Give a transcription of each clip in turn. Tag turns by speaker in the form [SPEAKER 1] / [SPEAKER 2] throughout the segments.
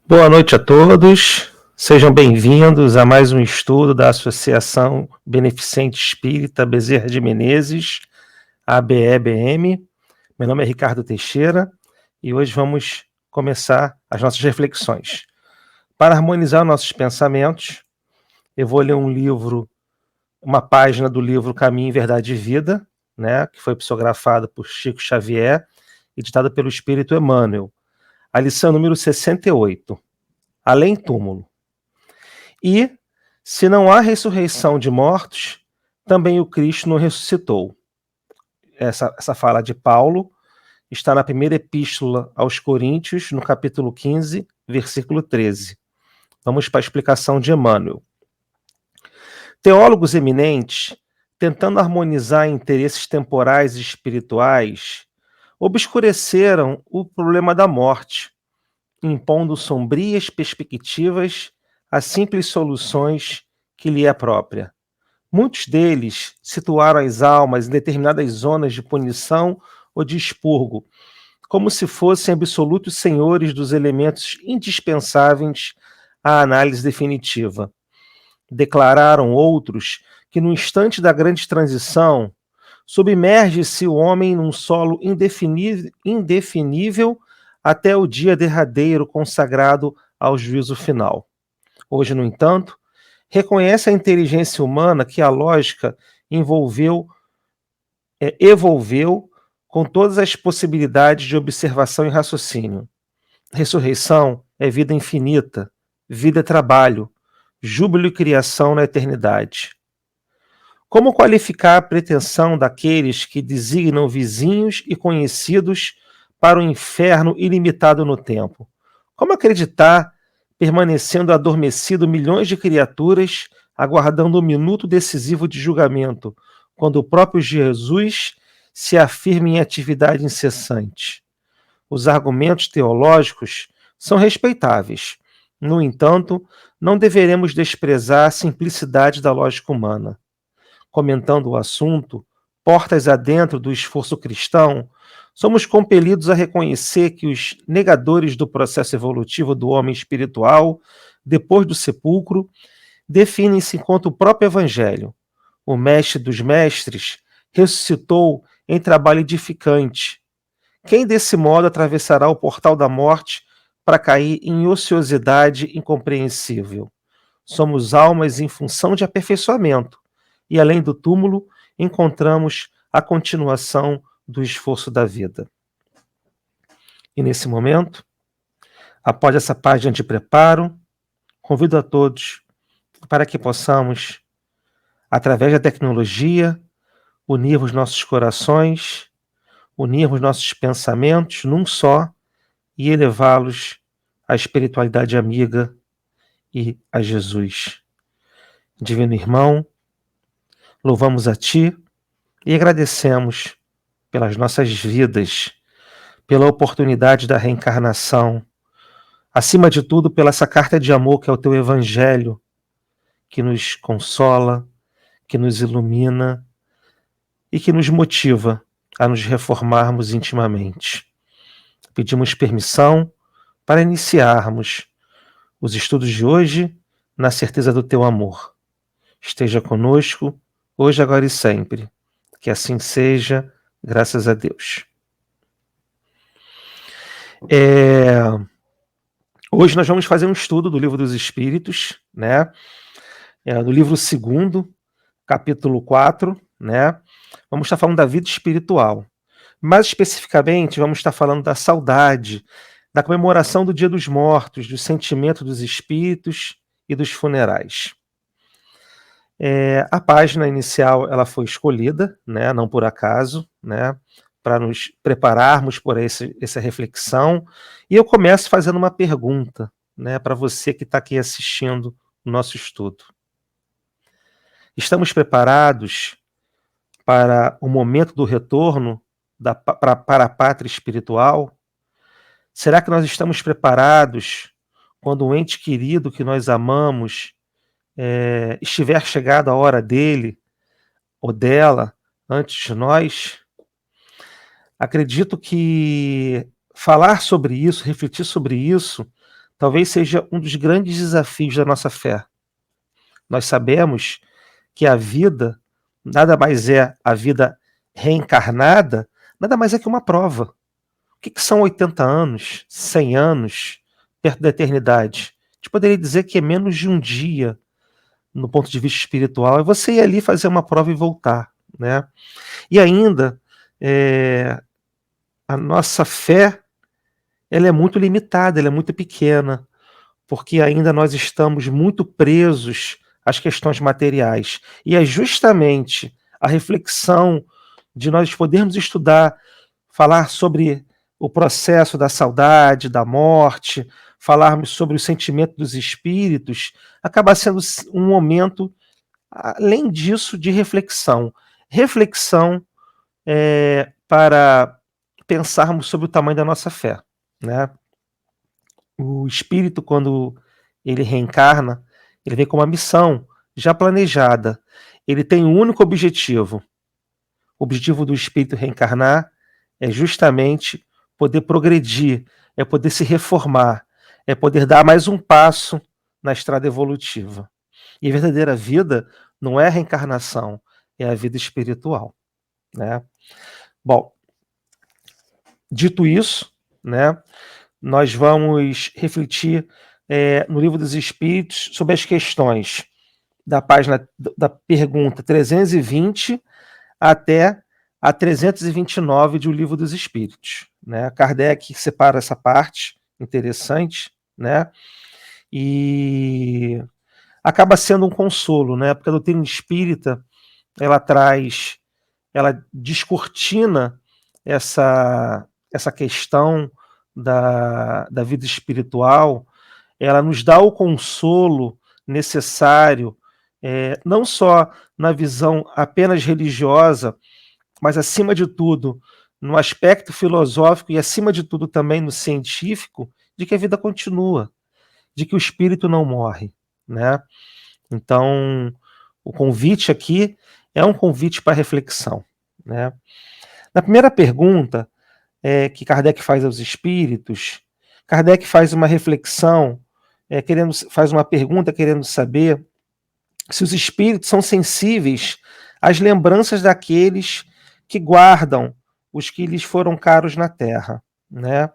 [SPEAKER 1] Boa noite a todos, sejam bem-vindos a mais um estudo da Associação Beneficente Espírita Bezerra de Menezes, ABEBM. Meu nome é Ricardo Teixeira e hoje vamos começar as nossas reflexões. Para harmonizar nossos pensamentos, eu vou ler uma página do livro Caminho, Verdade e Vida, que foi psicografado por Chico Xavier e ditado pelo Espírito Emmanuel. A lição número 68. Além túmulo. E, se não há ressurreição de mortos, também o Cristo não ressuscitou. Essa fala de Paulo está na primeira epístola aos Coríntios, no capítulo 15, versículo 13. Vamos para a explicação de Emmanuel. Teólogos eminentes, tentando harmonizar interesses temporais e espirituais, obscureceram o problema da morte, impondo sombrias perspectivas a simples soluções que lhe é própria. Muitos deles situaram as almas em determinadas zonas de punição ou de expurgo, como se fossem absolutos senhores dos elementos indispensáveis à análise definitiva. Declararam outros que no instante da grande transição, submerge-se o homem num solo indefinível até o dia derradeiro consagrado ao juízo final. Hoje, no entanto, reconhece a inteligência humana que a lógica evolveu com todas as possibilidades de observação e raciocínio. Ressurreição é vida infinita, vida é trabalho, júbilo e criação na eternidade. Como qualificar a pretensão daqueles que designam vizinhos e conhecidos para o inferno ilimitado no tempo? Como acreditar, permanecendo adormecido milhões de criaturas, aguardando o minuto decisivo de julgamento, quando o próprio Jesus se afirma em atividade incessante? Os argumentos teológicos são respeitáveis. No entanto, não deveremos desprezar a simplicidade da lógica humana. Comentando o assunto, portas adentro do esforço cristão, somos compelidos a reconhecer que os negadores do processo evolutivo do homem espiritual, depois do sepulcro, definem-se enquanto o próprio Evangelho. O mestre dos mestres ressuscitou em trabalho edificante. Quem desse modo atravessará o portal da morte para cair em ociosidade incompreensível? Somos almas em função de aperfeiçoamento. E além do túmulo, encontramos a continuação do esforço da vida. E nesse momento, após essa página de preparo, convido a todos para que possamos, através da tecnologia, unirmos nossos corações, unirmos nossos pensamentos num só e elevá-los à espiritualidade amiga e a Jesus. Divino Irmão, louvamos a Ti e agradecemos pelas nossas vidas, pela oportunidade da reencarnação, acima de tudo pela essa carta de amor que é o Teu Evangelho, que nos consola, que nos ilumina e que nos motiva a nos reformarmos intimamente. Pedimos permissão para iniciarmos os estudos de hoje na certeza do Teu amor. Esteja conosco, hoje, agora e sempre. Que assim seja, graças a Deus. Hoje nós vamos fazer um estudo do Livro dos Espíritos, do livro 2º, capítulo 4, Vamos estar falando da vida espiritual. Mais especificamente, vamos estar falando da saudade, da comemoração do Dia dos Mortos, do sentimento dos espíritos e dos funerais. A página inicial ela foi escolhida, não por acaso, para nos prepararmos por essa reflexão. E eu começo fazendo uma pergunta, para você que está aqui assistindo o nosso estudo. Estamos preparados para o momento do retorno para a pátria espiritual? Será que nós estamos preparados quando um ente querido que nós amamos estiver chegada a hora dele ou dela antes de nós? Acredito que falar sobre isso, refletir sobre isso, talvez seja um dos grandes desafios da nossa fé. Nós sabemos que a vida nada mais é a vida reencarnada, nada mais é que uma prova. O que são 80 anos, 100 anos, perto da eternidade? A gente poderia dizer que é menos de um dia, no ponto de vista espiritual, é você ir ali fazer uma prova e voltar, né? E ainda, a nossa fé, ela é muito limitada, ela é muito pequena, porque ainda nós estamos muito presos às questões materiais. E é justamente a reflexão de nós podermos estudar, falar sobre o processo da saudade, da morte, falarmos sobre o sentimento dos espíritos, acaba sendo um momento, além disso, de reflexão. Reflexão para pensarmos sobre o tamanho da nossa fé, né? O espírito, quando ele reencarna, ele vem com uma missão já planejada. Ele tem um único objetivo. O objetivo do espírito reencarnar é justamente poder progredir, é poder se reformar, é poder dar mais um passo na estrada evolutiva. E a verdadeira vida não é a reencarnação, é a vida espiritual, né? Bom, dito isso, né, nós vamos refletir no Livro dos Espíritos sobre as questões da página da pergunta 320 até a 329 de O Livro dos Espíritos, né? Kardec separa essa parte interessante, né? E acaba sendo um consolo, né? Porque a doutrina espírita, ela descortina essa questão da vida espiritual, ela nos dá o consolo necessário, não só na visão apenas religiosa, mas acima de tudo, no aspecto filosófico e acima de tudo também no científico, de que a vida continua, de que o espírito não morre, né? Então, o convite aqui é um convite para reflexão, né? Na primeira pergunta que Kardec faz aos espíritos, Kardec faz uma reflexão, faz uma pergunta querendo saber se os espíritos são sensíveis às lembranças daqueles que guardam os que lhes foram caros na terra, né?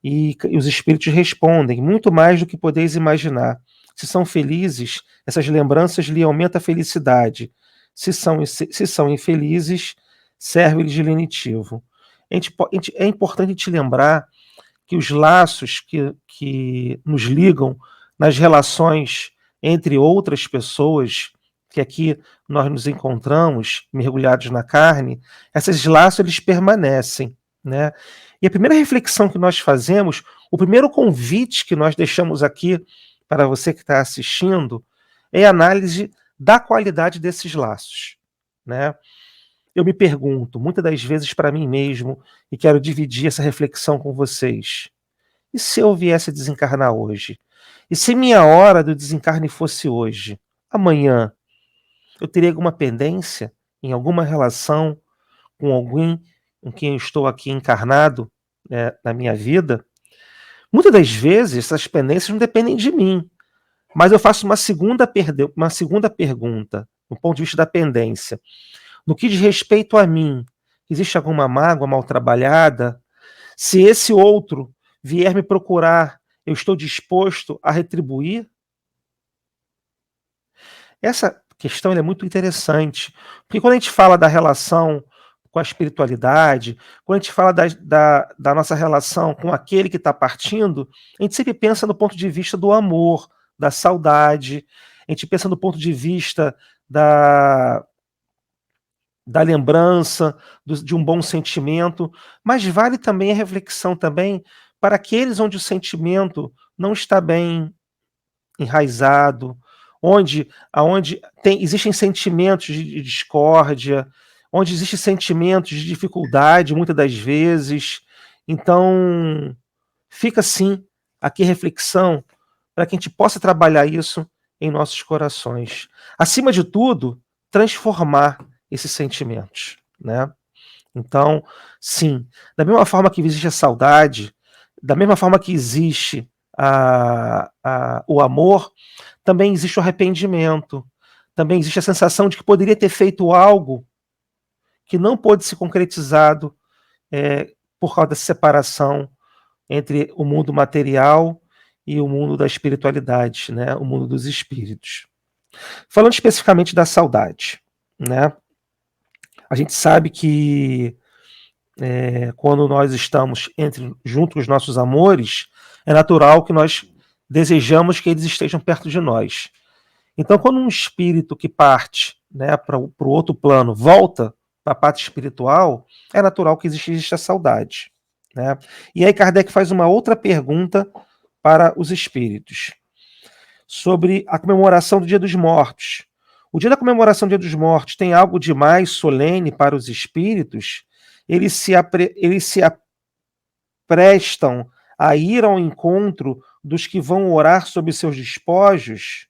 [SPEAKER 1] E os espíritos respondem, muito mais do que podeis imaginar. Se são felizes, essas lembranças lhe aumentam a felicidade. Se são infelizes, serve-lhes de lenitivo. É importante te lembrar que os laços que nos ligam nas relações entre outras pessoas, que aqui nós nos encontramos mergulhados na carne, esses laços eles permanecem, né? E a primeira reflexão que nós fazemos, o primeiro convite que nós deixamos aqui para você que está assistindo, é a análise da qualidade desses laços, né? Eu me pergunto, muitas das vezes para mim mesmo, e quero dividir essa reflexão com vocês, e se eu viesse a desencarnar hoje? E se minha hora do desencarne fosse hoje? Amanhã, eu teria alguma pendência em alguma relação com alguém com quem eu estou aqui encarnado, na minha vida? Muitas das vezes, essas pendências não dependem de mim, mas eu faço uma segunda pergunta, do ponto de vista da pendência. No que diz respeito a mim, existe alguma mágoa mal trabalhada? Se esse outro vier me procurar, eu estou disposto a retribuir? Essa questão é muito interessante, porque quando a gente fala da relação com a espiritualidade, quando a gente fala da nossa relação com aquele que está partindo, a gente sempre pensa no ponto de vista do amor, da saudade, a gente pensa no ponto de vista da lembrança, de um bom sentimento, mas vale também a reflexão também para aqueles onde o sentimento não está bem enraizado, aonde existem sentimentos de discórdia, onde existem sentimentos de dificuldade, muitas das vezes. Então, fica assim aqui a reflexão para que a gente possa trabalhar isso em nossos corações. Acima de tudo, transformar esses sentimentos, né? Então, sim, da mesma forma que existe a saudade, da mesma forma que existe o amor, também existe o arrependimento, também existe a sensação de que poderia ter feito algo que não pôde ser concretizado por causa dessa separação entre o mundo material e o mundo da espiritualidade, né? O mundo dos espíritos. Falando especificamente da saudade, né? A gente sabe que quando nós estamos junto com os nossos amores, é natural que nós desejamos que eles estejam perto de nós. Então, quando um espírito que parte, né, para o outro plano volta para a parte espiritual, é natural que exista saudade, né? E aí Kardec faz uma outra pergunta para os espíritos sobre a comemoração do Dia dos Mortos. O dia da comemoração do Dia dos Mortos tem algo de mais solene para os espíritos? Eles se aprestam a ir ao encontro dos que vão orar sobre seus despojos?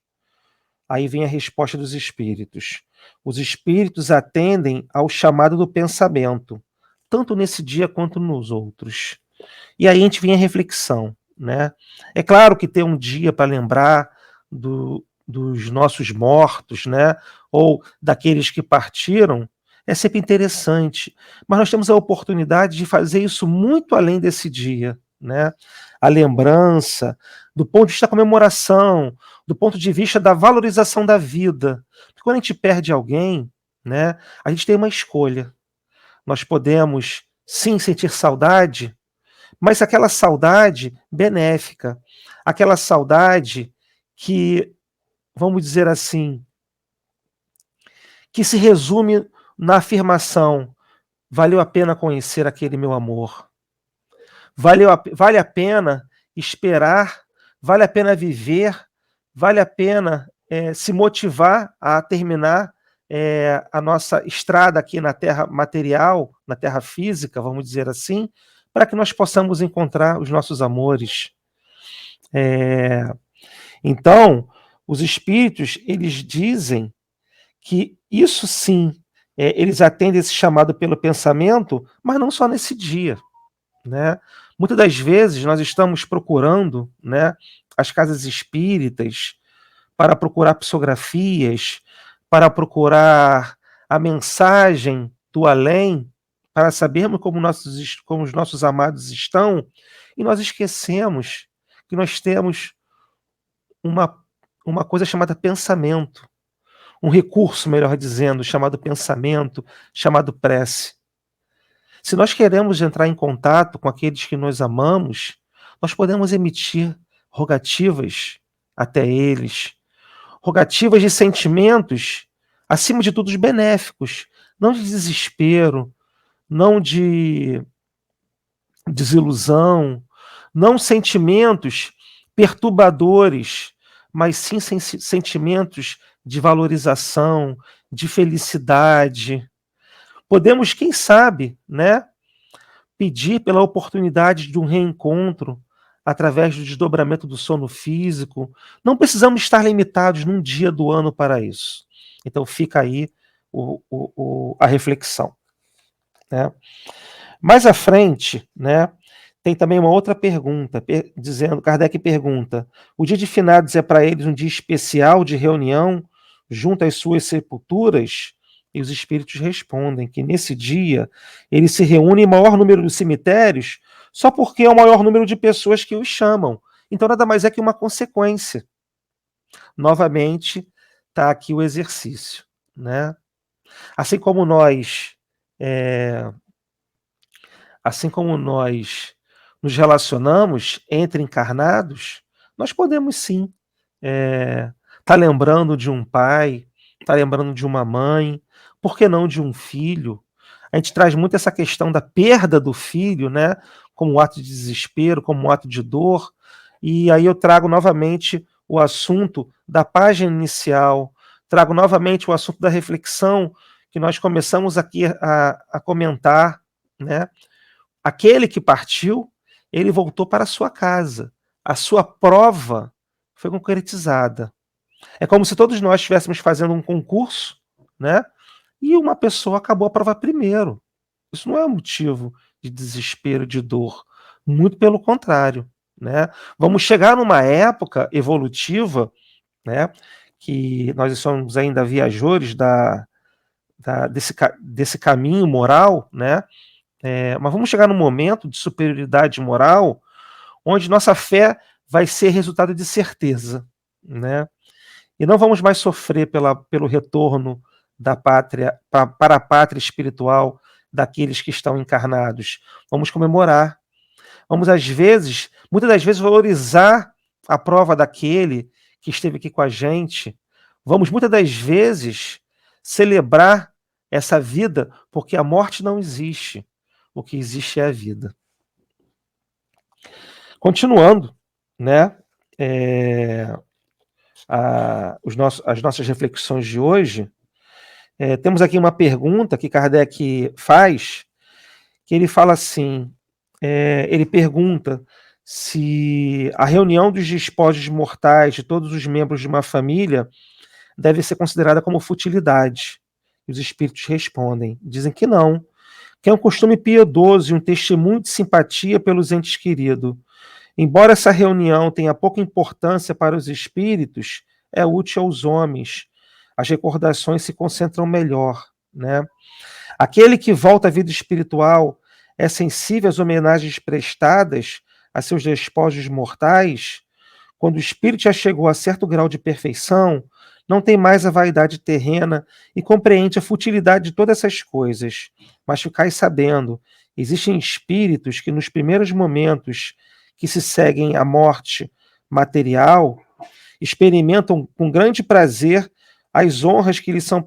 [SPEAKER 1] Aí vem a resposta dos espíritos. Os espíritos atendem ao chamado do pensamento, tanto nesse dia quanto nos outros. E aí a gente vem a reflexão, né? É claro que ter um dia para lembrar dos nossos mortos, né? Ou daqueles que partiram, é sempre interessante. Mas nós temos a oportunidade de fazer isso muito além desse dia, né? A lembrança, do ponto de vista da comemoração, do ponto de vista da valorização da vida. Porque quando a gente perde alguém, né, a gente tem uma escolha. Nós podemos, sim, sentir saudade, mas aquela saudade benéfica, aquela saudade que, vamos dizer assim, que se resume na afirmação: valeu a pena conhecer aquele meu amor, vale a pena esperar, vale a pena viver, vale a pena se motivar a terminar a nossa estrada aqui na Terra material, na Terra física, vamos dizer assim, para que nós possamos encontrar os nossos amores. Então, os espíritos, eles dizem que isso sim, eles atendem esse chamado pelo pensamento, mas não só nesse dia, né? Muitas das vezes nós estamos procurando, né, as casas espíritas para procurar psicografias, para procurar a mensagem do além, para sabermos como os nossos amados estão, e nós esquecemos que nós temos uma, uma coisa chamada pensamento, um recurso, melhor dizendo, chamado pensamento, chamado prece. Se nós queremos entrar em contato com aqueles que nós amamos, nós podemos emitir rogativas até eles, rogativas de sentimentos, acima de tudo, benéficos, não de desespero, não de desilusão, não sentimentos perturbadores, mas sim sentimentos de valorização, de felicidade. Podemos, quem sabe, né, pedir pela oportunidade de um reencontro através do desdobramento do sono físico. Não precisamos estar limitados num dia do ano para isso. Então fica aí a reflexão, né? Mais à frente, né, tem também uma outra pergunta, Kardec pergunta: o dia de finados é para eles um dia especial de reunião junto às suas sepulturas? E os espíritos respondem que nesse dia eles se reúnem em maior número dos cemitérios só porque é o maior número de pessoas que os chamam. Então nada mais é que uma consequência. Novamente, está aqui o exercício, né? Assim como nós nos relacionamos entre encarnados, nós podemos sim tá lembrando de um pai, tá lembrando de uma mãe, por que não de um filho? A gente traz muito essa questão da perda do filho, né, como um ato de desespero, como um ato de dor, e aí eu trago novamente o assunto da página inicial, trago novamente o assunto da reflexão que nós começamos aqui a comentar, né? Aquele que partiu, ele voltou para a sua casa. A sua prova foi concretizada. É como se todos nós estivéssemos fazendo um concurso, né? E uma pessoa acabou a prova primeiro. Isso não é um motivo de desespero, de dor. Muito pelo contrário, né? Vamos chegar numa época evolutiva, né, que nós somos ainda viajores desse caminho moral, né? Mas vamos chegar num momento de superioridade moral onde nossa fé vai ser resultado de certeza, né? E não vamos mais sofrer pelo retorno da pátria para a pátria espiritual daqueles que estão encarnados. Vamos comemorar. Vamos, muitas das vezes, valorizar a prova daquele que esteve aqui com a gente. Vamos, muitas das vezes, celebrar essa vida, porque a morte não existe. O que existe é a vida. Continuando, né? As nossas reflexões de hoje, temos aqui uma pergunta que Kardec faz, que ele fala assim, ele pergunta se a reunião dos despojos mortais de todos os membros de uma família deve ser considerada como futilidade. E os espíritos respondem, dizem que não, que é um costume piedoso e um testemunho de simpatia pelos entes queridos. Embora essa reunião tenha pouca importância para os espíritos, é útil aos homens. As recordações se concentram melhor, né? Aquele que volta à vida espiritual é sensível às homenagens prestadas a seus despojos mortais. Quando o espírito já chegou a certo grau de perfeição, não tem mais a vaidade terrena e compreende a futilidade de todas essas coisas. Mas ficai sabendo, existem espíritos que nos primeiros momentos que se seguem à morte material, experimentam com grande prazer as honras que lhes são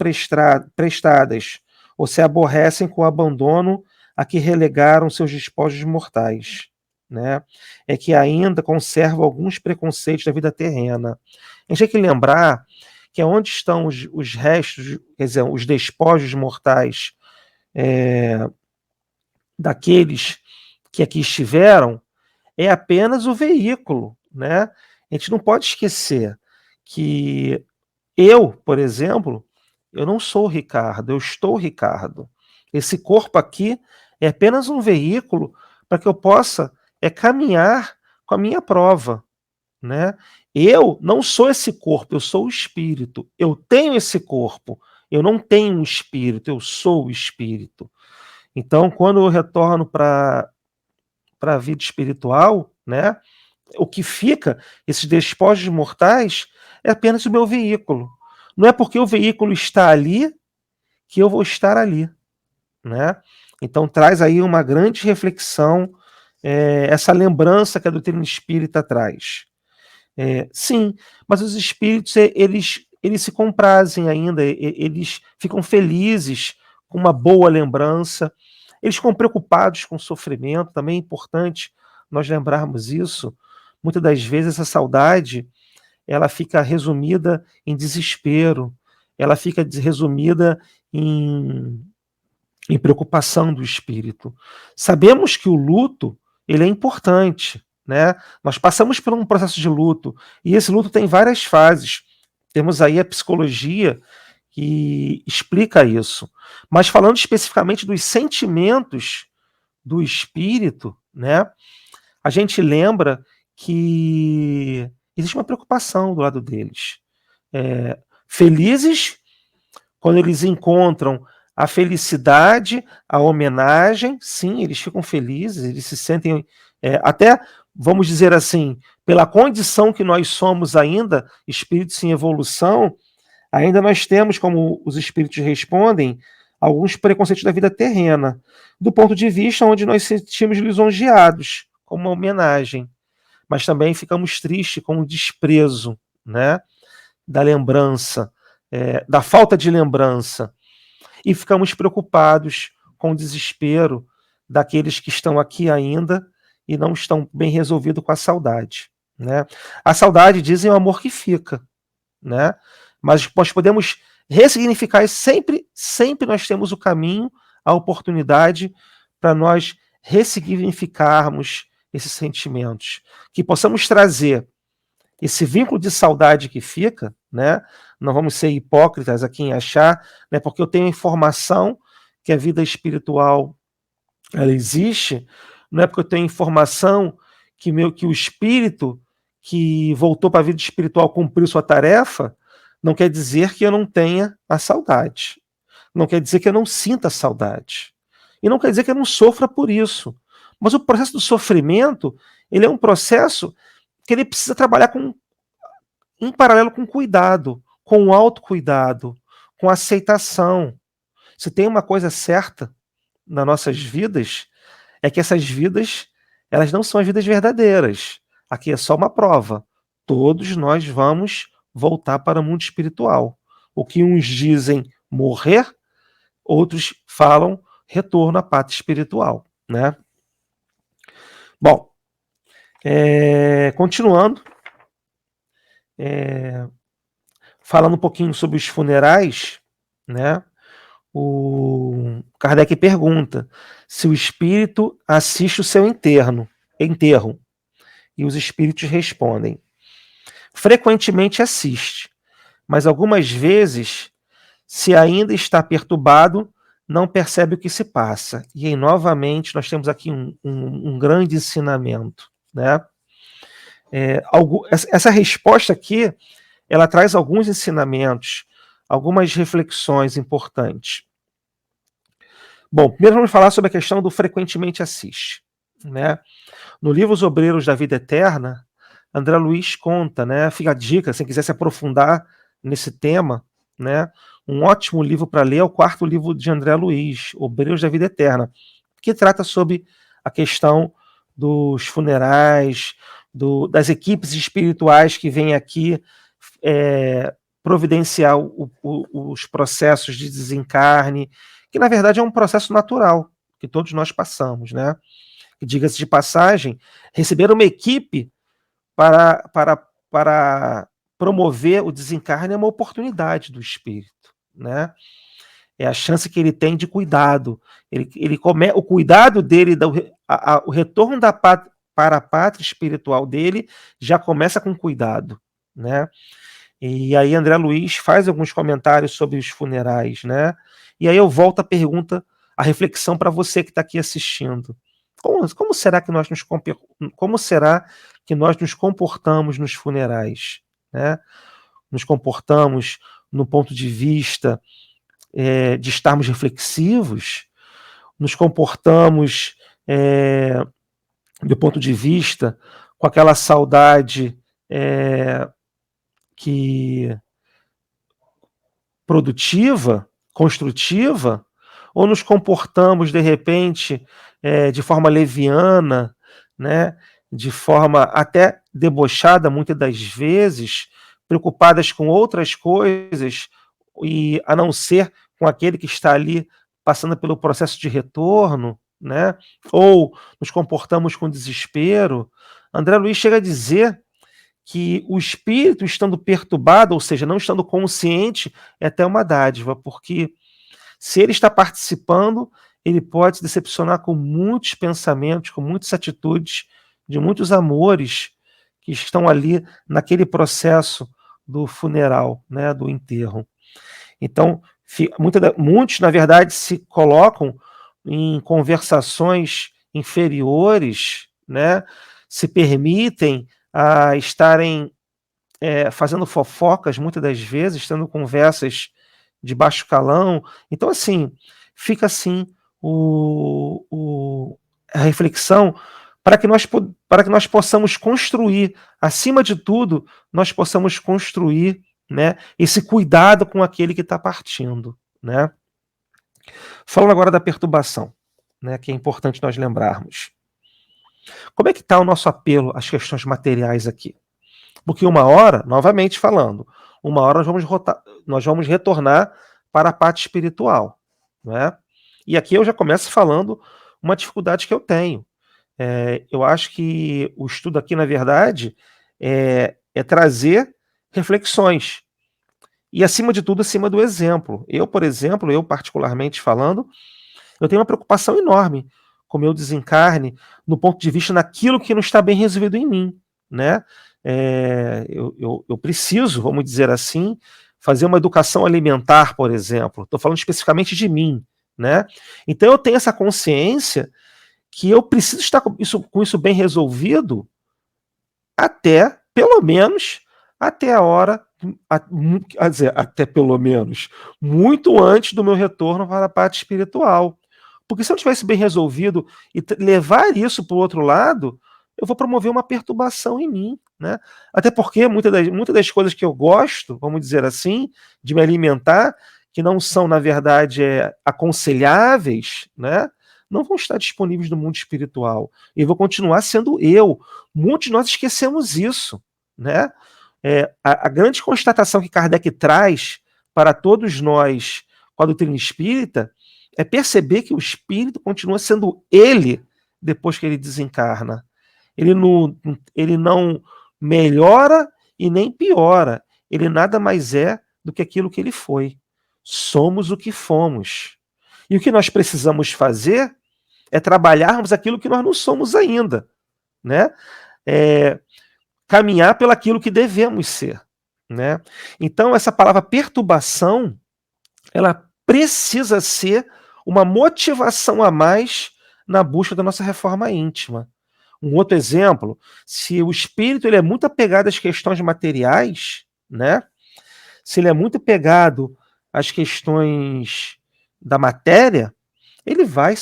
[SPEAKER 1] prestadas, ou se aborrecem com o abandono a que relegaram seus despojos mortais, né? É que ainda conservam alguns preconceitos da vida terrena. A gente tem que lembrar que onde estão os restos, quer dizer, os despojos mortais daqueles que aqui estiveram, é apenas o veículo, né? A gente não pode esquecer que eu, por exemplo, eu não sou o Ricardo, eu estou o Ricardo. Esse corpo aqui é apenas um veículo para que eu possa caminhar com a minha prova, né? Eu não sou esse corpo, eu sou o espírito. Eu tenho esse corpo, eu não tenho um espírito, eu sou o espírito. Então, quando eu retorno para a vida espiritual, né? O que fica, esses despojos mortais, é apenas o meu veículo. Não é porque o veículo está ali que eu vou estar ali, né? Então traz aí uma grande reflexão, essa lembrança que a doutrina espírita traz. Sim, mas os espíritos, eles se comprazem ainda, eles ficam felizes com uma boa lembrança, eles ficam preocupados com o sofrimento, também é importante nós lembrarmos isso. Muitas das vezes essa saudade, ela fica resumida em desespero, ela fica resumida em preocupação do espírito. Sabemos que o luto, ele é importante, né? Nós passamos por um processo de luto, e esse luto tem várias fases. Temos aí a psicologia que explica isso. Mas falando especificamente dos sentimentos do espírito, né? A gente lembra que existe uma preocupação do lado deles. Felizes quando eles encontram a felicidade, a homenagem, sim, eles ficam felizes, eles se sentem, até, vamos dizer assim, pela condição que nós somos ainda, espíritos em evolução, ainda nós temos, como os espíritos respondem, alguns preconceitos da vida terrena, do ponto de vista onde nós sentimos lisonjeados, como uma homenagem, mas também ficamos tristes com o desprezo, né, da lembrança, da falta de lembrança, e ficamos preocupados com o desespero daqueles que estão aqui ainda e não estão bem resolvidos com a saudade, né? A saudade, dizem, é o amor que fica, né? Mas nós podemos ressignificar isso, sempre nós temos o caminho, a oportunidade para nós ressignificarmos esses sentimentos, que possamos trazer esse vínculo de saudade que fica, né? Não vamos ser hipócritas aqui em achar, né? Porque eu tenho informação que a vida espiritual ela existe, não é porque eu tenho informação que o espírito que voltou para a vida espiritual cumpriu sua tarefa, não quer dizer que eu não tenha a saudade. Não quer dizer que eu não sinta saudade. E não quer dizer que eu não sofra por isso. Mas o processo do sofrimento, ele é um processo que ele precisa trabalhar em paralelo com cuidado, com autocuidado, com aceitação. Se tem uma coisa certa nas nossas vidas, é que essas vidas, elas não são as vidas verdadeiras. Aqui é só uma prova. Todos nós vamos voltar para o mundo espiritual. O que uns dizem morrer, outros falam retorno à pátria espiritual, né? Bom, continuando, falando um pouquinho sobre os funerais, né? O Kardec pergunta se o espírito assiste o seu enterro, e os espíritos respondem: frequentemente assiste, mas algumas vezes, se ainda está perturbado, não percebe o que se passa. E aí, novamente, nós temos aqui um grande ensinamento, né? Essa resposta aqui, ela traz alguns ensinamentos, algumas reflexões importantes. Bom, primeiro vamos falar sobre a questão do frequentemente assiste, né? No livro Os Obreiros da Vida Eterna, André Luiz conta, né? Fica a dica, se quiser se aprofundar nesse tema, né? Um ótimo livro para ler é o 4º livro de André Luiz, Obreiros da Vida Eterna, que trata sobre a questão dos funerais, das equipes espirituais que vêm aqui providenciar os processos de desencarne, que na verdade é um processo natural que todos nós passamos, né? E diga-se de passagem, receber uma equipe para promover o desencarne é uma oportunidade do espírito, né? É a chance que ele tem de cuidado. O cuidado dele, o retorno para a pátria espiritual dele já começa com cuidado, né? E aí André Luiz faz alguns comentários sobre os funerais, né? E aí eu volto a reflexão para você que está aqui assistindo. Como será que nós nos comportamos nos funerais, né? Nos comportamos no ponto de vista de estarmos reflexivos, nos comportamos do ponto de vista com aquela saudade produtiva, construtiva, ou nos comportamos, de repente, de forma leviana, né? De forma até debochada, muitas das vezes, preocupadas com outras coisas, e a não ser com aquele que está ali passando pelo processo de retorno, né? Ou nos comportamos com desespero. André Luiz chega a dizer que o espírito estando perturbado, ou seja, não estando consciente, é até uma dádiva, porque se ele está participando, ele pode se decepcionar com muitos pensamentos, com muitas atitudes, de muitos amores que estão ali naquele processo do funeral, né, do enterro. Então, muitos, na verdade, se colocam em conversações inferiores, né, se permitem a estarem fazendo fofocas, muitas das vezes, tendo conversas de baixo calão. Então, assim, fica assim a reflexão para que nós possamos construir, acima de tudo, nós possamos construir, né, esse cuidado com aquele que está partindo, né? Falando agora da perturbação, né, que é importante nós lembrarmos. Como é que está o nosso apelo às questões materiais aqui? Porque uma hora, novamente falando, uma hora nós vamos retornar para a parte espiritual, né? E aqui eu já começo falando uma dificuldade que eu tenho. Eu acho que o estudo aqui, na verdade, é trazer reflexões. E, acima de tudo, acima do exemplo. Por exemplo, eu particularmente falando, eu tenho uma preocupação enorme com o meu desencarne, no ponto de vista naquilo que não está bem resolvido em mim, né? Eu preciso, vamos dizer assim, fazer uma educação alimentar, por exemplo. Estou falando especificamente de mim, né? Então eu tenho essa consciência que eu preciso estar com isso bem resolvido até, pelo menos, até a hora, quer dizer, até pelo menos, muito antes do meu retorno para a parte espiritual. Porque se eu não tivesse bem resolvido e levar isso para o outro lado, eu vou promover uma perturbação em mim, né? Até porque muitas das coisas que eu gosto, vamos dizer assim, de me alimentar, que não são, na verdade, aconselháveis, né? Não vão estar disponíveis no mundo espiritual. E vou continuar sendo eu. Muitos de nós esquecemos isso, né? A grande constatação que Kardec traz para todos nós com a doutrina espírita é perceber que o espírito continua sendo ele depois que ele desencarna. Ele não melhora e nem piora. Ele nada mais é do que aquilo que ele foi. Somos o que fomos. E o que nós precisamos fazer é trabalharmos aquilo que nós não somos ainda, né? Caminhar pelaquilo que devemos ser, né? Então, essa palavra perturbação, ela precisa ser uma motivação a mais na busca da nossa reforma íntima. Um outro exemplo, se o espírito ele é muito apegado às questões materiais, né? Se ele é muito apegado às questões da matéria, ele vai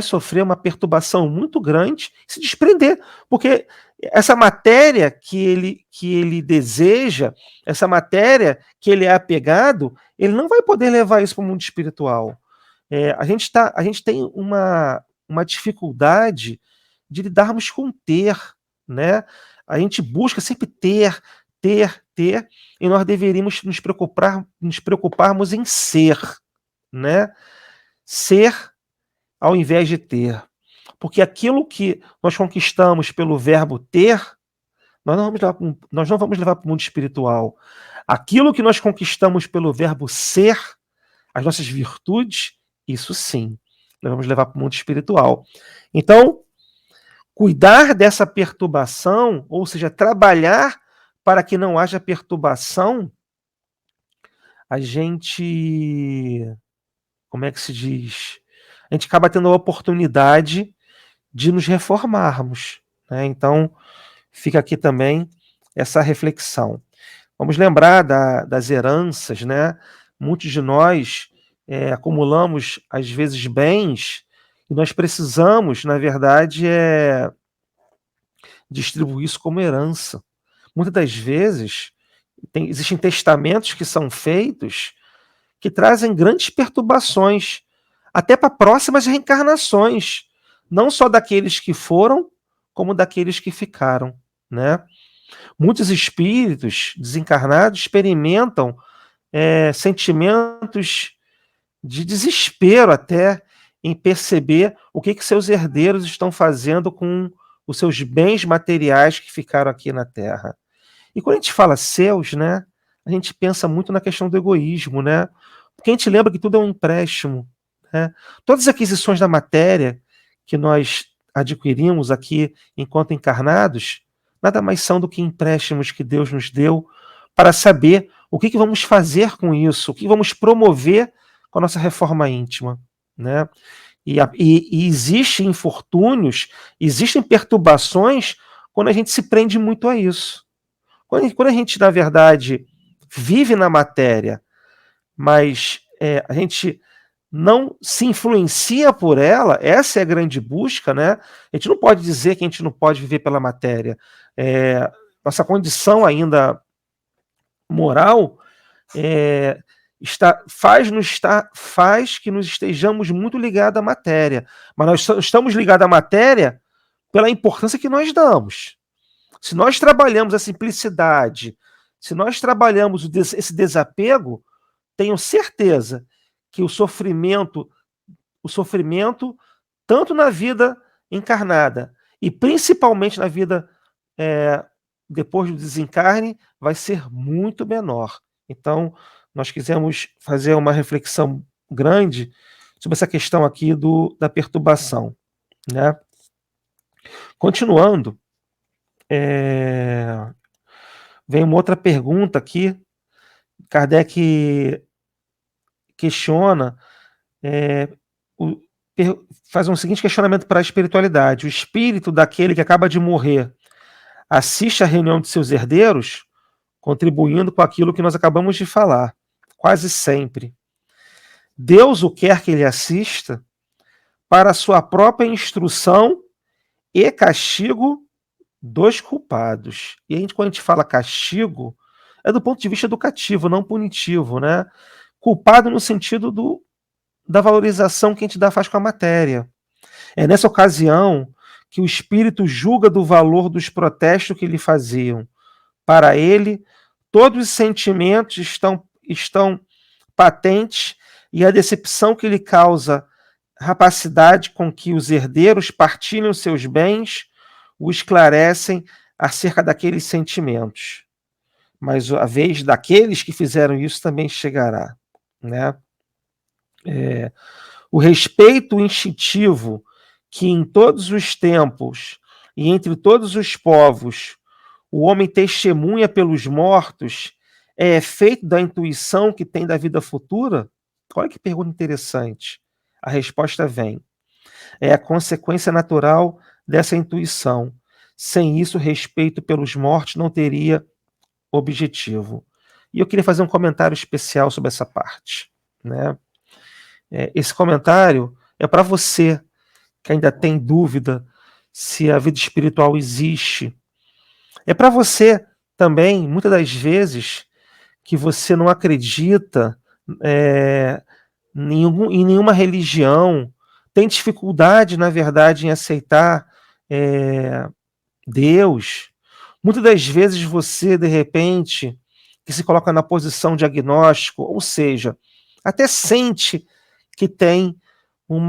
[SPEAKER 1] sofrer uma perturbação muito grande e se desprender, porque essa matéria que ele deseja, essa matéria que ele é apegado, ele não vai poder levar isso para o mundo espiritual. A gente tem uma dificuldade de lidarmos com ter, né? A gente busca sempre ter, e nós deveríamos nos preocuparmos em ser, né? Ser ao invés de ter. Porque aquilo que nós conquistamos pelo verbo ter, nós não vamos levar para o mundo espiritual. Aquilo que nós conquistamos pelo verbo ser, as nossas virtudes, isso sim, nós vamos levar para o mundo espiritual. Então, cuidar dessa perturbação, ou seja, trabalhar para que não haja perturbação, a gente, como é que se diz? A gente acaba tendo a oportunidade de nos reformarmos, né? Então, fica aqui também essa reflexão. Vamos lembrar das heranças, né? Muitos de nós acumulamos, às vezes, bens e nós precisamos, na verdade, distribuir isso como herança. Muitas das vezes, existem testamentos que são feitos que trazem grandes perturbações, até para próximas reencarnações, não só daqueles que foram, como daqueles que ficaram, né? Muitos espíritos desencarnados experimentam sentimentos de desespero até em perceber o que seus herdeiros estão fazendo com os seus bens materiais que ficaram aqui na Terra. E quando a gente fala seus, né, a gente pensa muito na questão do egoísmo, né? Porque a gente lembra que tudo é um empréstimo, né? Todas as aquisições da matéria que nós adquirimos aqui enquanto encarnados, nada mais são do que empréstimos que Deus nos deu para saber o que vamos fazer com isso, o que vamos promover com a nossa reforma íntima, né? E existem infortúnios, existem perturbações quando a gente se prende muito a isso. Quando a gente, na verdade, vive na matéria, mas a gente não se influencia por ela, essa é a grande busca, né? A gente não pode dizer que a gente não pode viver pela matéria. Nossa condição ainda moral faz que nos estejamos muito ligados à matéria. Mas nós estamos ligados à matéria pela importância que nós damos. Se nós trabalhamos a simplicidade, se nós trabalhamos esse desapego, tenho certeza que o sofrimento, tanto na vida encarnada e principalmente na vida depois do desencarne, vai ser muito menor. Então, nós quisemos fazer uma reflexão grande sobre essa questão aqui da perturbação, né? Continuando, vem uma outra pergunta aqui. Kardec questiona faz um seguinte questionamento para a espiritualidade: o espírito daquele que acaba de morrer assiste à reunião de seus herdeiros, contribuindo com aquilo que nós acabamos de falar, quase sempre. Deus o quer que ele assista para a sua própria instrução e castigo dos culpados. E quando a gente fala castigo, é do ponto de vista educativo, não punitivo, né? Culpado no sentido da valorização que a gente faz com a matéria. É nessa ocasião que o espírito julga do valor dos protestos que lhe faziam. Para ele, todos os sentimentos estão patentes e a decepção que lhe causa a rapacidade com que os herdeiros partilham seus bens o esclarecem acerca daqueles sentimentos. Mas a vez daqueles que fizeram isso também chegará, né? O respeito instintivo que em todos os tempos e entre todos os povos o homem testemunha pelos mortos é efeito da intuição que tem da vida futura? Olha que pergunta interessante. A resposta vem. É a consequência natural dessa intuição. Sem isso, o respeito pelos mortos não teria objetivo. E eu queria fazer um comentário especial sobre essa parte, né? Esse comentário é para você que ainda tem dúvida se a vida espiritual existe. É para você também, muitas das vezes, que você não acredita em nenhuma religião, tem dificuldade, na verdade, em aceitar Deus. Muitas das vezes você, de repente, que se coloca na posição de agnóstico, ou seja, até sente que tem um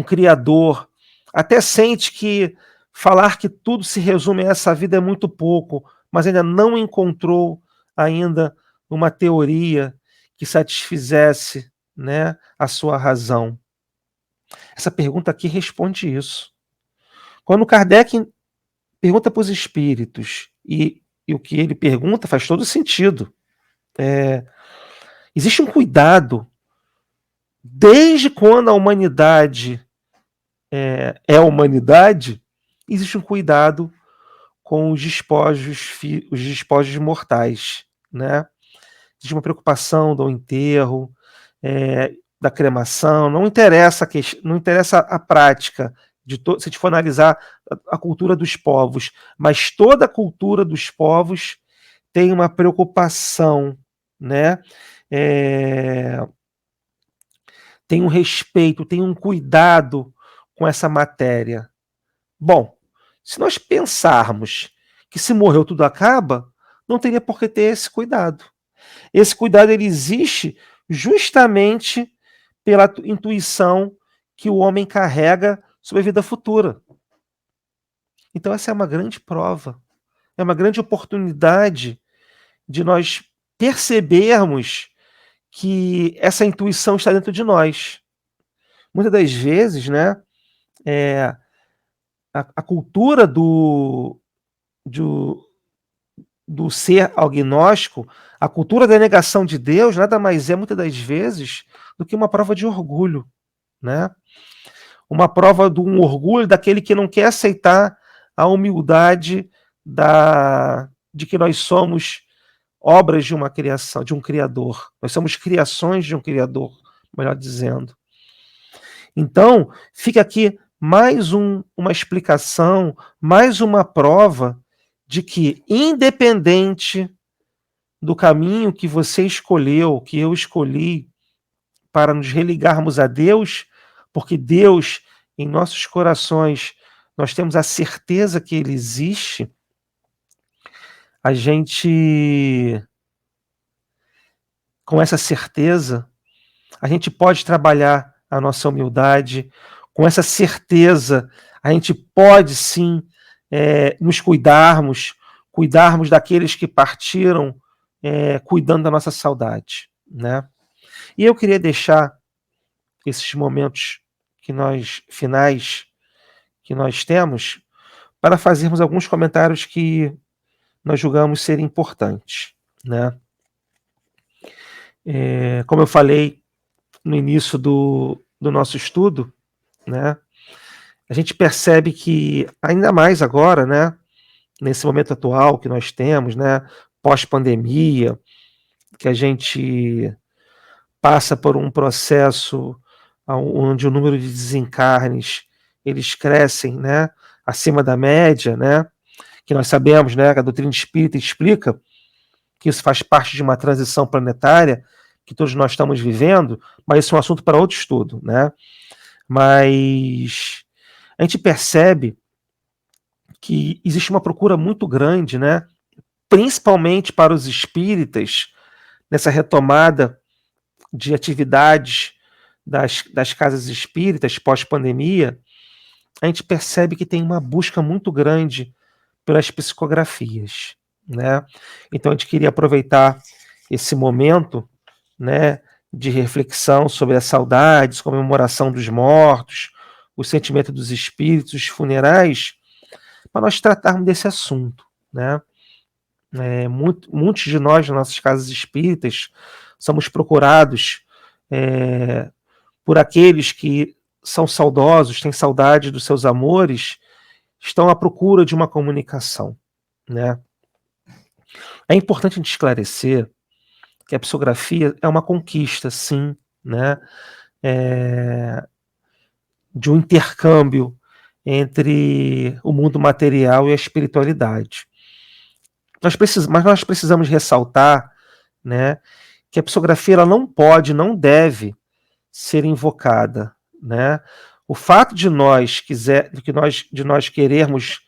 [SPEAKER 1] Criador, até sente que falar que tudo se resume a essa vida é muito pouco, mas ainda não encontrou ainda uma teoria que satisfizesse, né, a sua razão. Essa pergunta aqui responde isso. Quando Kardec pergunta para os espíritos, e o que ele pergunta faz todo sentido. Existe um cuidado, desde quando a humanidade é a humanidade, existe um cuidado com os despojos mortais, né? Existe uma preocupação do enterro, da cremação, não interessa a prática, se a gente for analisar a cultura dos povos, mas toda a cultura dos povos tem uma preocupação, né? Tem um respeito, tem um cuidado com essa matéria. Bom, se nós pensarmos que se morreu tudo acaba, não teria por que ter esse cuidado. Esse cuidado ele existe justamente pela intuição que o homem carrega sobre a vida futura. Então essa é uma grande prova, é uma grande oportunidade de nós percebermos que essa intuição está dentro de nós. Muitas das vezes, né, a cultura do ser agnóstico, a cultura da negação de Deus, nada mais é, muitas das vezes, do que uma prova de orgulho, né? Uma prova de um orgulho daquele que não quer aceitar a humildade de que nós somos obras de uma criação, de um Criador. Nós somos criações de um Criador, melhor dizendo. Então, fica aqui mais uma explicação, mais uma prova de que, independente do caminho que você escolheu, que eu escolhi, para nos religarmos a Deus, porque Deus, em nossos corações, nós temos a certeza que Ele existe, a gente, com essa certeza, a gente pode trabalhar a nossa humildade, com essa certeza, a gente pode sim nos cuidarmos daqueles que partiram, cuidando da nossa saudade, né? E eu queria deixar esses momentos finais que nós temos para fazermos alguns comentários que nós julgamos serem importantes, né? Como eu falei no início do do nosso estudo, né, a gente percebe que, ainda mais agora, né, nesse momento atual que nós temos, né, pós-pandemia, que a gente passa por um processo onde o número de desencarnes eles crescem, né, acima da média, né, que nós sabemos, né, que a doutrina espírita explica que isso faz parte de uma transição planetária que todos nós estamos vivendo, mas isso é um assunto para outro estudo, né? Mas a gente percebe que existe uma procura muito grande, né, principalmente para os espíritas, nessa retomada de atividades das casas espíritas pós-pandemia. A gente percebe que tem uma busca muito grande pelas psicografias, né? Então a gente queria aproveitar esse momento, né, de reflexão sobre as saudades, comemoração dos mortos, o sentimento dos espíritos, os funerais, para nós tratarmos desse assunto, né? Muitos de nós, nas nossas casas espíritas, somos procurados por aqueles que são saudosos, têm saudade dos seus amores, estão à procura de uma comunicação, né? É importante a gente esclarecer que a psicografia é uma conquista, sim, né? De um intercâmbio entre o mundo material e a espiritualidade. Mas nós precisamos ressaltar, né, que a psicografia ela não pode, não deve ser invocada, né? O fato de nós querermos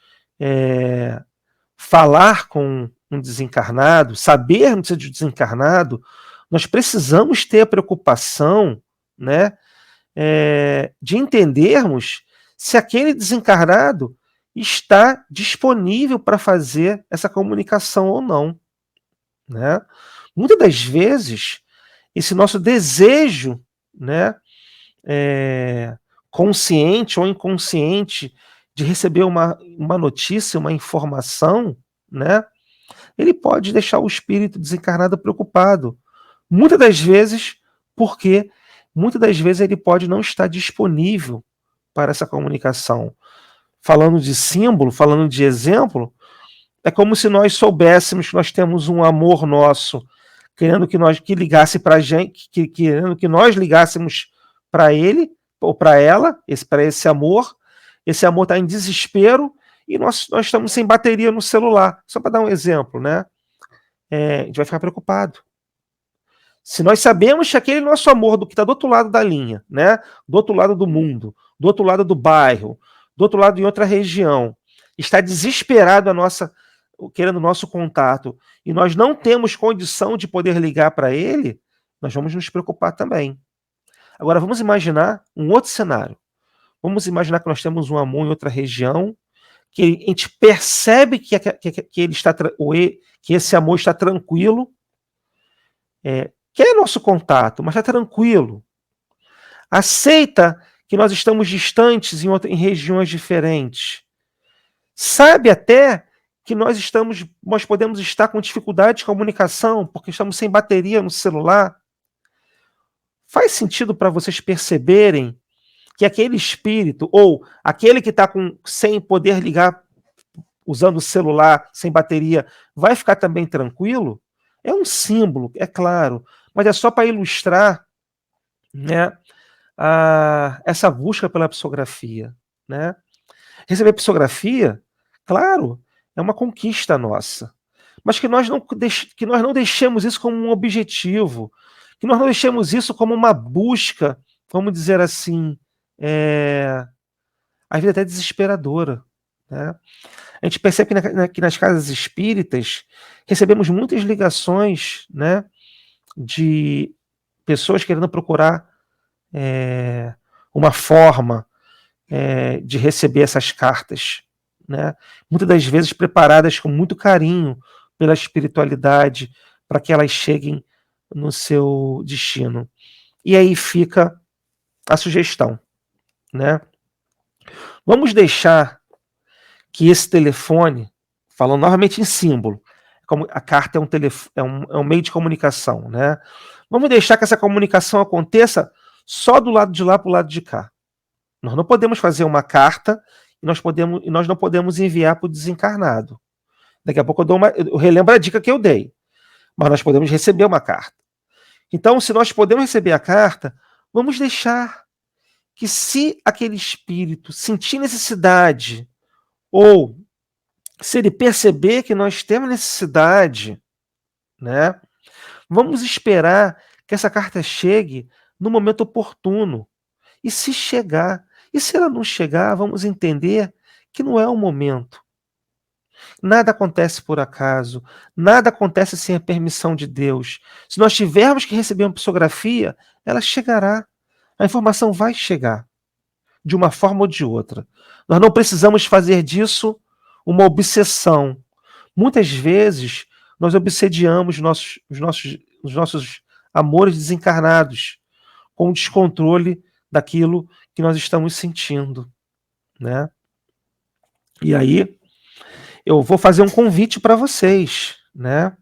[SPEAKER 1] falar com um desencarnado, sabermos de desencarnado, nós precisamos ter a preocupação, né, de entendermos se aquele desencarnado está disponível para fazer essa comunicação ou não, né? Muitas das vezes, esse nosso desejo, né, consciente ou inconsciente de receber uma notícia, uma informação, né, ele pode deixar o espírito desencarnado preocupado. Muitas das vezes, porque muitas das vezes ele pode não estar disponível para essa comunicação. Falando de símbolo, falando de exemplo, é como se nós soubéssemos que nós temos um amor nosso, querendo que ligasse para a gente, querendo que nós ligássemos para ele ou para ela, para esse amor. Esse amor está em desespero e nós estamos sem bateria no celular. Só para dar um exemplo, né? A gente vai ficar preocupado. Se nós sabemos que aquele nosso amor do que está do outro lado da linha, né, do outro lado do mundo, do outro lado do bairro, do outro lado de outra região, está desesperado querendo o nosso contato, e nós não temos condição de poder ligar para ele, nós vamos nos preocupar também. Agora, vamos imaginar um outro cenário. Vamos imaginar que nós temos um amor em outra região, que a gente percebe que esse amor está tranquilo, quer nosso contato, mas está tranquilo. Aceita que nós estamos distantes em regiões diferentes. Sabe até que nós podemos estar com dificuldade de comunicação, porque estamos sem bateria no celular. Faz sentido para vocês perceberem que aquele espírito, ou aquele que está sem poder ligar, usando o celular, sem bateria, vai ficar também tranquilo? É um símbolo, é claro, mas é só para ilustrar, né, essa busca pela psicografia, né? Receber psicografia, claro, é uma conquista nossa, mas que nós não deixemos isso como um objetivo, que nós não deixemos isso como uma busca, vamos dizer assim, às vezes até desesperadora, né? A gente percebe que nas casas espíritas recebemos muitas ligações, né, de pessoas querendo procurar uma forma de receber essas cartas, né? Muitas das vezes preparadas com muito carinho pela espiritualidade para que elas cheguem no seu destino. E aí fica a sugestão, né? Vamos deixar que esse telefone, falando novamente em símbolo, como a carta é um meio de comunicação, né? Vamos deixar que essa comunicação aconteça só do lado de lá para o lado de cá. Nós não podemos fazer uma carta e nós não podemos enviar para o desencarnado. Daqui a pouco eu relembro a dica que eu dei. Mas nós podemos receber uma carta. Então, se nós podemos receber a carta, vamos deixar que, se aquele espírito sentir necessidade, ou se ele perceber que nós temos necessidade, né, vamos esperar que essa carta chegue no momento oportuno. E se chegar, e se ela não chegar, vamos entender que não é o momento. Nada acontece por acaso, nada acontece sem a permissão de Deus. Se nós tivermos que receber uma psicografia, ela chegará. A informação vai chegar, de uma forma ou de outra. Nós não precisamos fazer disso uma obsessão. Muitas vezes, nós obsediamos os nossos amores desencarnados, com o descontrole daquilo que nós estamos sentindo, né? E aí, eu vou fazer um convite para vocês, né?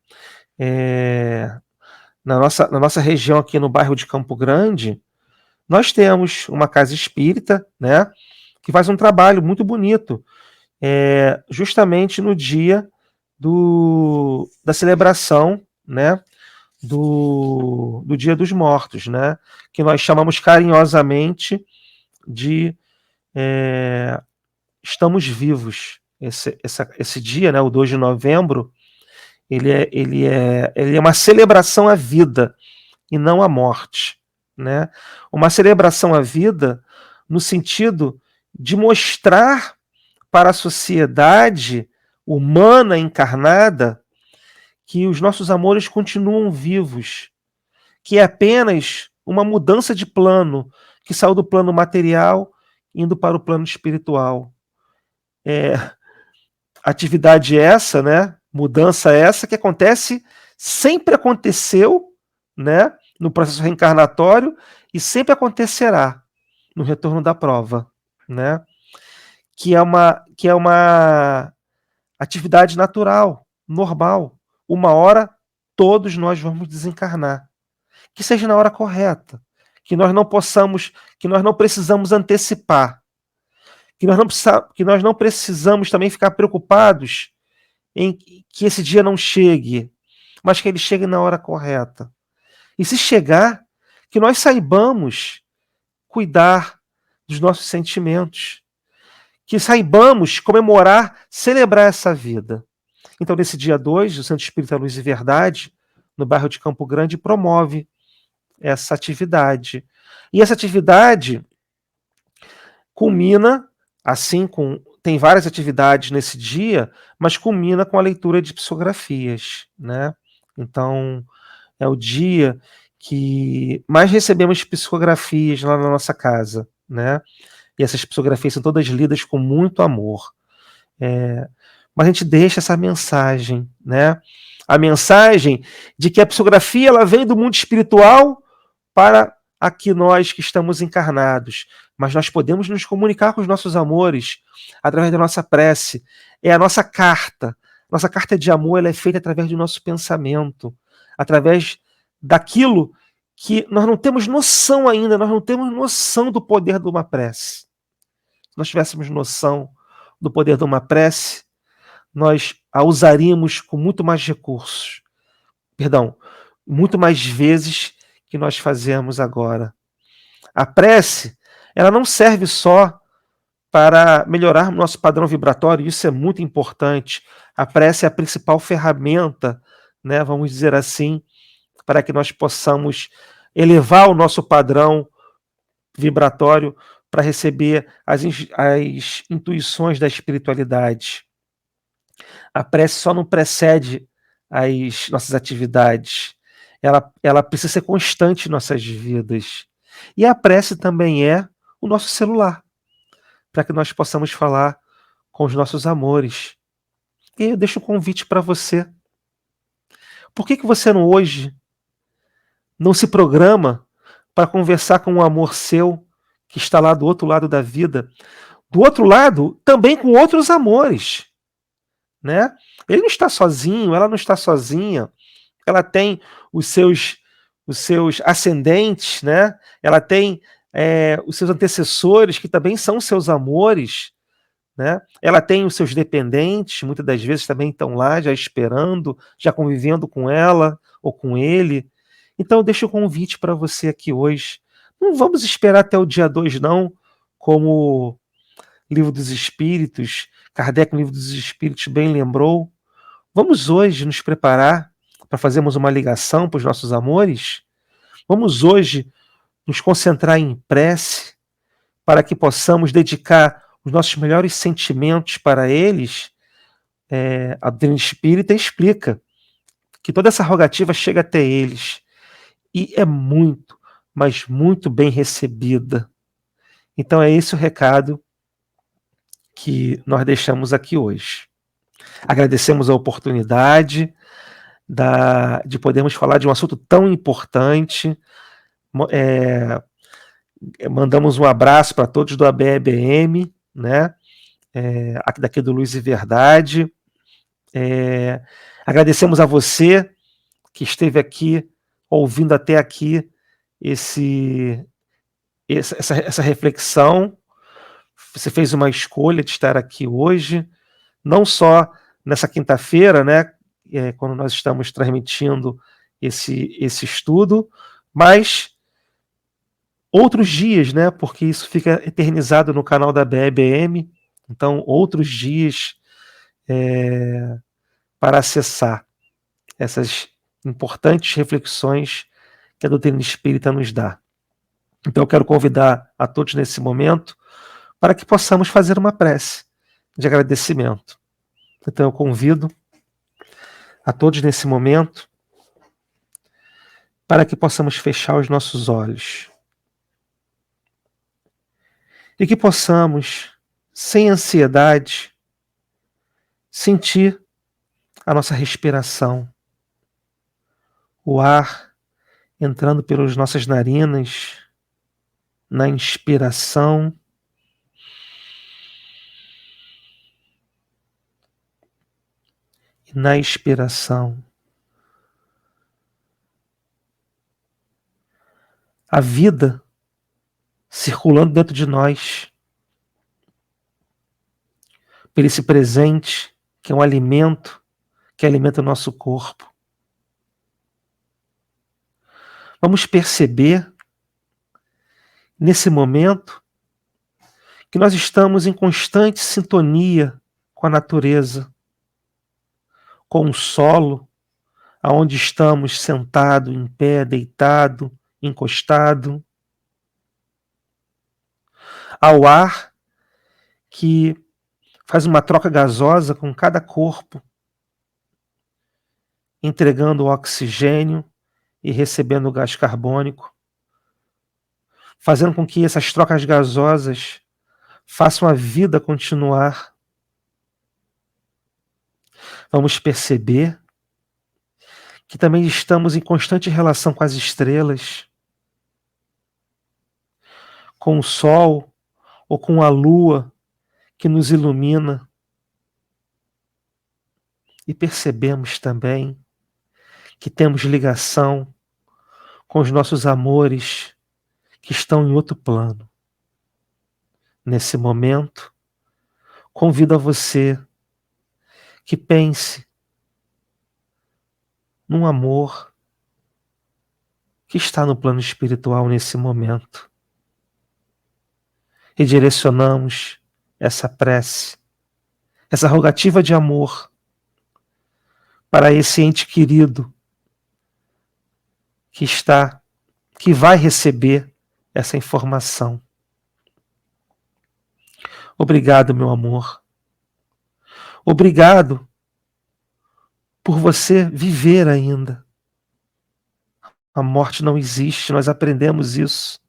[SPEAKER 1] Na nossa região aqui no bairro de Campo Grande, nós temos uma casa espírita, né, que faz um trabalho muito bonito, justamente no dia da celebração, né, do Dia dos Mortos, né, que nós chamamos carinhosamente de Estamos Vivos. Esse dia, né, o 2 de novembro, ele é uma celebração à vida e não à morte, né? Uma celebração à vida no sentido de mostrar para a sociedade humana encarnada que os nossos amores continuam vivos, que é apenas uma mudança de plano, que saiu do plano material indo para o plano espiritual. Atividade essa, né? Mudança essa que sempre aconteceu, né? No processo reencarnatório e sempre acontecerá no retorno da prova, né? Que é uma atividade natural, normal. Uma hora todos nós vamos desencarnar. Que seja na hora correta, que nós não precisamos antecipar, que nós não precisamos também ficar preocupados em que esse dia não chegue, mas que ele chegue na hora correta. E se chegar, que nós saibamos cuidar dos nossos sentimentos, que saibamos comemorar, celebrar essa vida. Então, nesse dia 2, o Centro Espírita Luz e Verdade, no bairro de Campo Grande, promove essa atividade. E essa atividade culmina, tem várias atividades nesse dia, mas culmina com a leitura de psicografias, né? Então, é o dia que mais recebemos psicografias lá na nossa casa, né? E essas psicografias são todas lidas com muito amor. Mas a gente deixa essa mensagem, né? A mensagem de que a psicografia ela vem do mundo espiritual para aqui nós que estamos encarnados. Mas nós podemos nos comunicar com os nossos amores através da nossa prece. É a nossa carta. Nossa carta de amor ela é feita através do nosso pensamento, através daquilo que nós não temos noção ainda, nós não temos noção do poder de uma prece. Se nós tivéssemos noção do poder de uma prece, nós a usaríamos com muito mais recursos. Muito mais vezes que nós fazemos agora. A prece, ela não serve só para melhorar o nosso padrão vibratório, isso é muito importante. A prece é a principal ferramenta, né, vamos dizer assim, para que nós possamos elevar o nosso padrão vibratório para receber as intuições da espiritualidade. A prece só não precede as nossas atividades. Ela precisa ser constante em nossas vidas. E a prece também é o nosso celular, para que nós possamos falar com os nossos amores. E eu deixo um convite para você. Por que você hoje não se programa para conversar com um amor seu que está lá do outro lado da vida? Do outro lado, também com outros amores, né? Ele não está sozinho, ela não está sozinha. Ela tem os seus os seus ascendentes, né? Ela tem os seus antecessores, que também são seus amores, né? Ela tem os seus dependentes, muitas das vezes também estão lá já esperando, já convivendo com ela ou com ele. Então eu deixo o convite para você aqui hoje. Não vamos esperar até o dia 2, não, como Livro dos Espíritos, Kardec, no Livro dos Espíritos, bem lembrou. Vamos hoje nos preparar para fazermos uma ligação para os nossos amores. Vamos hoje nos concentrar em prece para que possamos dedicar os nossos melhores sentimentos para eles. A doutrina espírita explica que toda essa rogativa chega até eles e é muito, mas muito bem recebida. Então é esse o recado que nós deixamos aqui hoje. Agradecemos a oportunidade de podermos falar de um assunto tão importante. Mandamos um abraço para todos do ABEBM, né? Aqui daqui do Luz e Verdade. Agradecemos a você que esteve aqui, ouvindo até aqui essa reflexão. Você fez uma escolha de estar aqui hoje, não só nessa quinta-feira, né, quando nós estamos transmitindo esse estudo, mas outros dias, né, porque isso fica eternizado no canal da BEBM, então outros dias para acessar essas importantes reflexões que a doutrina espírita nos dá. Então eu quero convidar a todos nesse momento para que possamos fazer uma prece de agradecimento. Então eu convido a todos nesse momento para que possamos fechar os nossos olhos e que possamos, sem ansiedade, sentir a nossa respiração, o ar entrando pelas nossas narinas, na inspiração, e na expiração. A vida circulando dentro de nós, por esse presente que é um alimento, que alimenta o nosso corpo. Vamos perceber, nesse momento, que nós estamos em constante sintonia com a natureza, com o solo, aonde estamos sentado, em pé, deitado, encostado, ao ar que faz uma troca gasosa com cada corpo, entregando o oxigênio e recebendo o gás carbônico, fazendo com que essas trocas gasosas façam a vida continuar. Vamos perceber que também estamos em constante relação com as estrelas, com o sol ou com a lua que nos ilumina. E percebemos também que temos ligação com os nossos amores que estão em outro plano. Nesse momento, convido a você que pense num amor que está no plano espiritual nesse momento. E direcionamos essa prece, essa rogativa de amor para esse ente querido que vai receber essa informação. Obrigado, meu amor. Obrigado por você viver ainda. A morte não existe, nós aprendemos isso.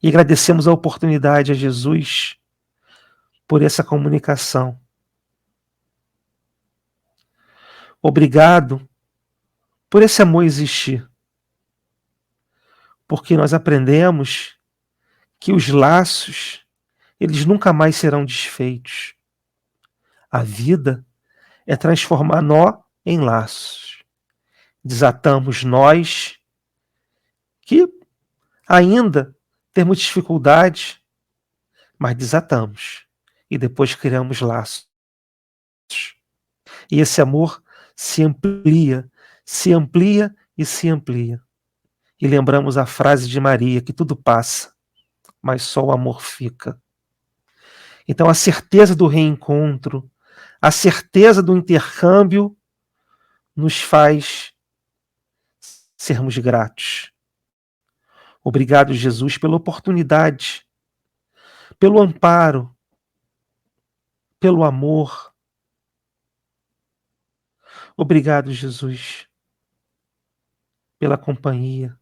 [SPEAKER 1] E agradecemos a oportunidade a Jesus por essa comunicação. Obrigado por esse amor existir. Porque nós aprendemos que os laços, eles nunca mais serão desfeitos. A vida é transformar nó em laços. Desatamos nós que ainda temos dificuldade, mas desatamos e depois criamos laços. E esse amor se amplia, se amplia e se amplia. E lembramos a frase de Maria, que tudo passa, mas só o amor fica. Então a certeza do reencontro, a certeza do intercâmbio nos faz sermos gratos. Obrigado, Jesus, pela oportunidade, pelo amparo, pelo amor. Obrigado, Jesus, pela companhia.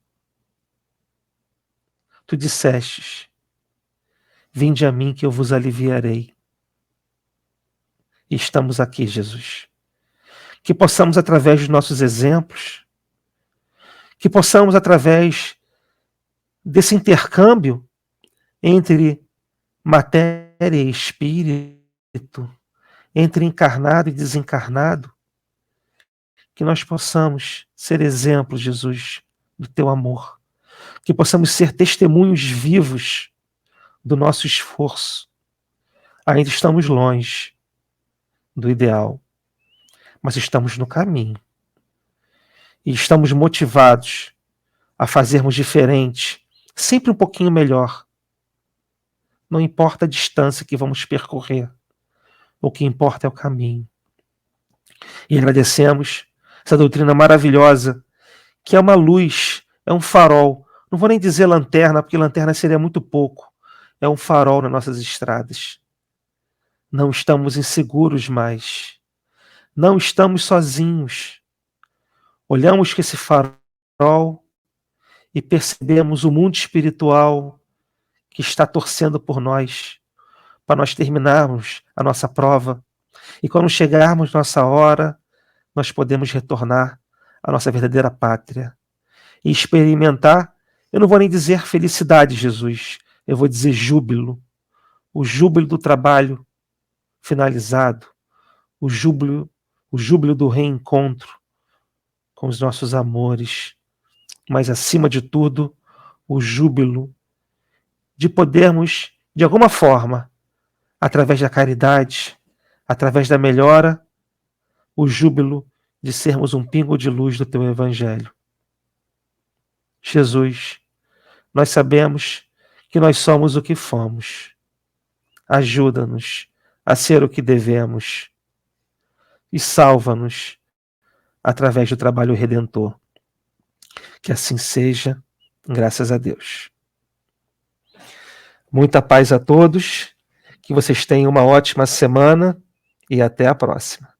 [SPEAKER 1] Tu dissestes: vinde a mim que eu vos aliviarei. E estamos aqui, Jesus. Que possamos, através dos nossos exemplos, que possamos, através desse intercâmbio entre matéria e espírito, entre encarnado e desencarnado, que nós possamos ser exemplos, Jesus, do teu amor, que possamos ser testemunhos vivos do nosso esforço. Ainda estamos longe do ideal, mas estamos no caminho. E estamos motivados a fazermos diferente, sempre um pouquinho melhor. Não importa a distância que vamos percorrer, o que importa é o caminho. E agradecemos essa doutrina maravilhosa, que é uma luz, é um farol. Não vou nem dizer lanterna, porque lanterna seria muito pouco. É um farol nas nossas estradas. Não estamos inseguros mais. Não estamos sozinhos. Olhamos que esse farol e percebemos o mundo espiritual que está torcendo por nós, para nós terminarmos a nossa prova. E quando chegarmos nossa hora, nós podemos retornar à nossa verdadeira pátria e experimentar, eu não vou nem dizer felicidade, Jesus, eu vou dizer júbilo, o júbilo do trabalho finalizado, o júbilo do reencontro com os nossos amores, mas acima de tudo, o júbilo de podermos, de alguma forma, através da caridade, através da melhora, o júbilo de sermos um pingo de luz do teu evangelho. Jesus, nós sabemos que nós somos o que fomos. Ajuda-nos a ser o que devemos e salva-nos através do trabalho redentor. Que assim seja, graças a Deus. Muita paz a todos, que vocês tenham uma ótima semana e até a próxima.